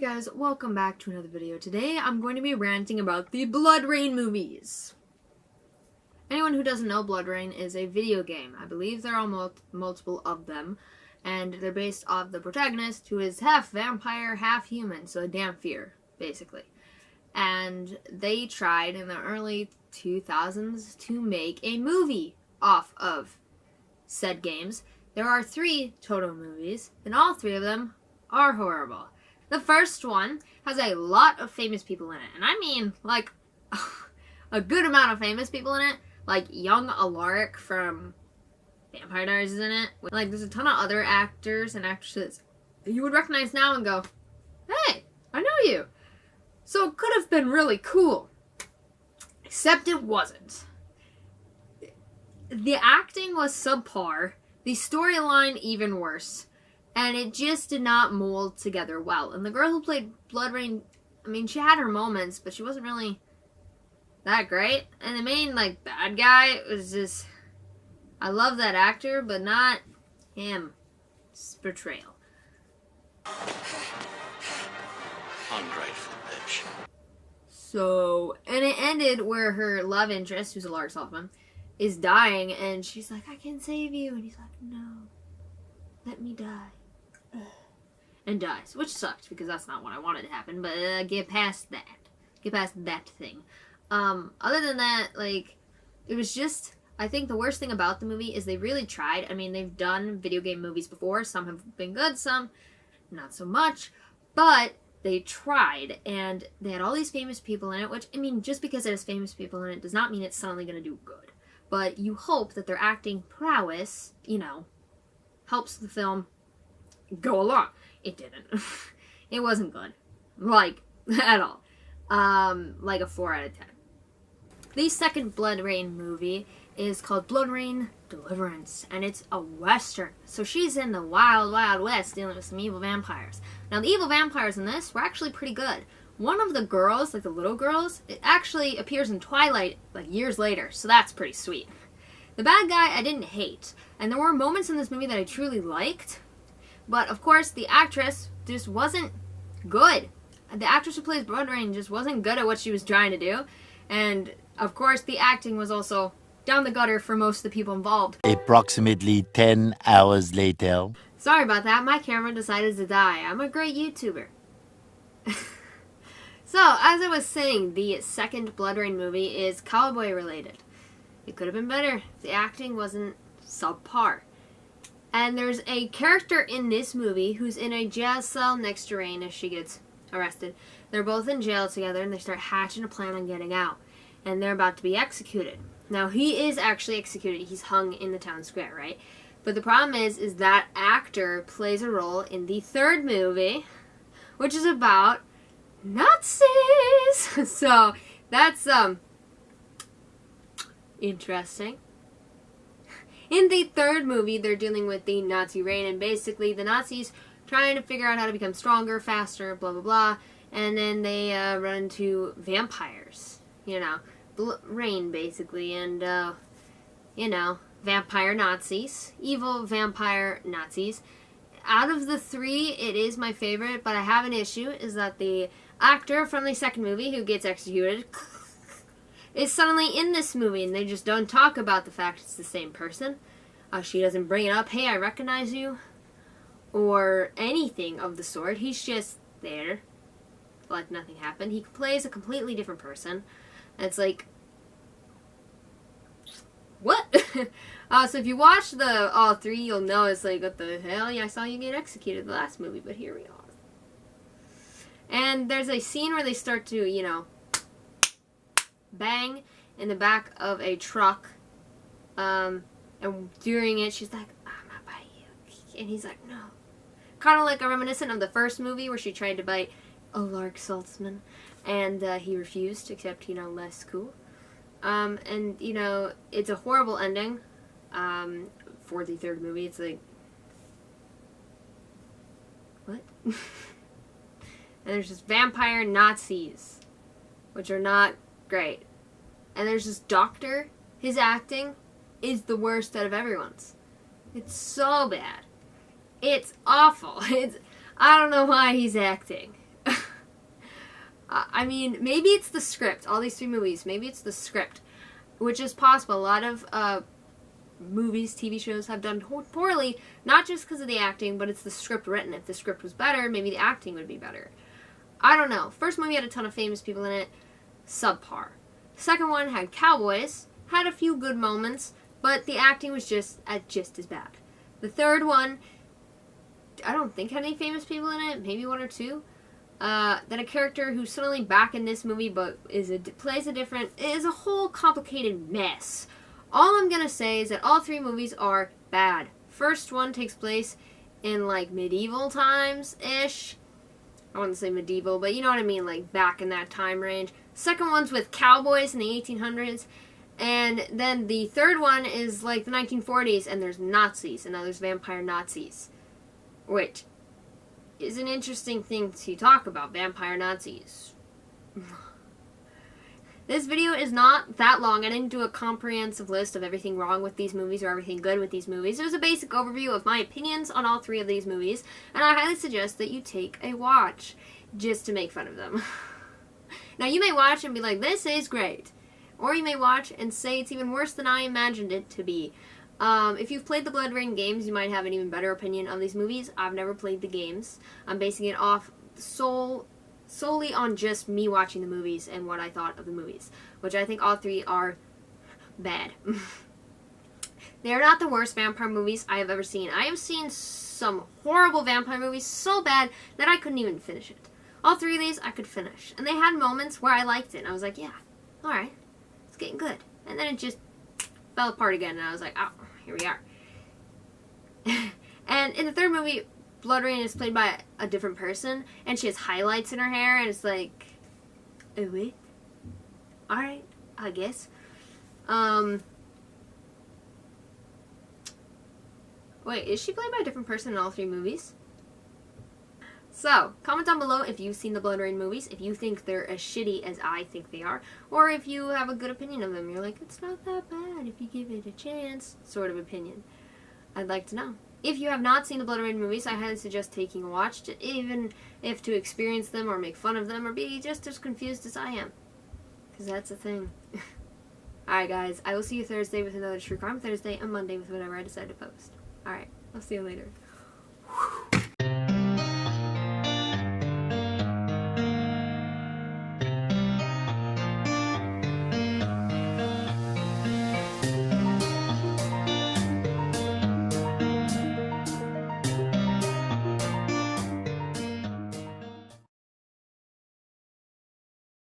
guys, welcome back to another video. Today I'm going to be ranting about the Bloodrayne movies. Anyone who doesn't know, Bloodrayne is a video game. I believe there are multiple of them, and they're based off the protagonist, who is half vampire, half human, so a Damphir, basically. And they tried in the early 2000s to make a movie off of said games. There are 3 total movies, and all 3 of them are horrible. The first one has a lot of famous people in it, and I mean, like, a good amount of famous people in it. Like, young Alaric from Vampire Diaries is in it. Like, there's a ton of other actors and actresses you would recognize now and go, hey, I know you. So it could have been really cool. Except it wasn't. The acting was subpar, the storyline even worse, and it just did not mold together well. And the girl who played Bloodrayne, I mean, she had her moments, but she wasn't really that great. And the main, like, bad guy was just, I love that actor, but not him. It's portrayal. Ungrateful bitch. So, and it ended where her love interest, who's a Lark Saltman, is dying, and she's like, I can save you. And he's like, no, let me die. And dies, which sucked, because that's not what I wanted to happen, but get past that. Get past that thing. Other than that, like, it was just, I think the worst thing about the movie is they really tried. I mean, they've done video game movies before. Some have been good, some not so much, but they tried, and they had all these famous people in it, which, I mean, just because it has famous people in it does not mean it's suddenly going to do good. But you hope that their acting prowess, you know, helps the film go along. It didn't. It wasn't good. Like, at all. Like a 4 out of 10. The second Bloodrayne movie is called Bloodrayne Deliverance, and it's a western. So she's in the wild, wild west dealing with some evil vampires. Now, the evil vampires in this were actually pretty good. One of the girls, like the little girls, it actually appears in Twilight, like, years later, so that's pretty sweet. The bad guy I didn't hate, and there were moments in this movie that I truly liked, but, of course, the actress just wasn't good. The actress who plays Bloodrayne just wasn't good at what she was trying to do, and, of course, the acting was also down the gutter for most of the people involved. Approximately 10 hours later. Sorry about that, my camera decided to die. I'm a great YouTuber. So, as I was saying, the second Bloodrayne movie is cowboy related. It could have been better if the acting wasn't subpar. And there's a character in this movie who's in a jail cell next to Rain as she gets arrested. They're both in jail together, and they start hatching a plan on getting out. And they're about to be executed. Now, he is actually executed. He's hung in the town square, right? But the problem is that actor plays a role in the third movie, which is about Nazis. So, that's, interesting. In the third movie, they're dealing with the Nazi reign, and basically the Nazis trying to figure out how to become stronger, faster, blah, blah, blah, and then they run into vampires, you know, reign, basically, and, you know, vampire Nazis, evil vampire Nazis. Out of the 3, it is my favorite, but I have an issue, is that the actor from the second movie who gets executed is suddenly in this movie, and they just don't talk about the fact it's the same person. She doesn't bring it up, hey, I recognize you, or anything of the sort. He's just there, like nothing happened. He plays a completely different person, and it's like, what? So if you watch all 3, you'll know it's like, what the hell? Yeah, I saw you get executed the last movie, but here we are. And there's a scene where they start to, you know, bang in the back of a truck, and during it she's like, I'm not biting you, and he's like, no. Kind of like a reminiscent of the first movie where she tried to bite a Lark Saltman, and he refused, except, you know, less cool. And, you know, it's a horrible ending for the third movie. It's like, what? And there's just vampire Nazis, which are not great. And there's this doctor, his acting is the worst out of everyone's. It's so bad. It's awful. I don't know why he's acting. I mean, maybe it's the script. All these 3 movies, maybe it's the script, which is possible. A lot of movies, TV shows have done poorly, not just because of the acting, but it's the script written. If the script was better, maybe the acting would be better. I don't know. First movie had a ton of famous people in it. Subpar. Second one had cowboys. Had a few good moments, but the acting was just as bad. The third one, I don't think had any famous people in it. Maybe 1 or 2. Then a character who's suddenly back in this movie, but is a whole complicated mess. All I'm gonna say is that all 3 movies are bad. First one takes place in like medieval times-ish. I wouldn't say medieval, but you know what I mean, like back in that time range. Second one's with cowboys in the 1800s. And then the third one is like the 1940s, and there's Nazis, and now there's vampire Nazis. Which is an interesting thing to talk about, vampire Nazis. This video is not that long. I didn't do a comprehensive list of everything wrong with these movies or everything good with these movies. It was a basic overview of my opinions on all 3 of these movies, and I highly suggest that you take a watch just to make fun of them. Now, you may watch and be like, this is great. Or you may watch and say it's even worse than I imagined it to be. If you've played the Bloodrayne games, you might have an even better opinion of these movies. I've never played the games. I'm basing it off solely on just me watching the movies and what I thought of the movies, which I think all 3 are bad. They are not the worst vampire movies I have ever seen. I have seen some horrible vampire movies so bad that I couldn't even finish it. All 3 of these I could finish, and they had moments where I liked it, and I was like, yeah, alright, it's getting good. And then it just fell apart again, and I was like, oh, here we are. And in the third movie, Bloodrayne is played by a different person, and she has highlights in her hair, and it's like, oh wait, alright, I guess. Wait, is she played by a different person in all 3 movies? So, comment down below if you've seen the Bloodrayne movies, if you think they're as shitty as I think they are, or if you have a good opinion of them. You're like, it's not that bad if you give it a chance, sort of opinion. I'd like to know. If you have not seen the Bloodrayne movies, I highly suggest taking a watch, even if to experience them or make fun of them or be just as confused as I am. Because that's a thing. Alright guys, I will see you Thursday with another True Crime Thursday, and Monday with whatever I decide to post. Alright, I'll see you later.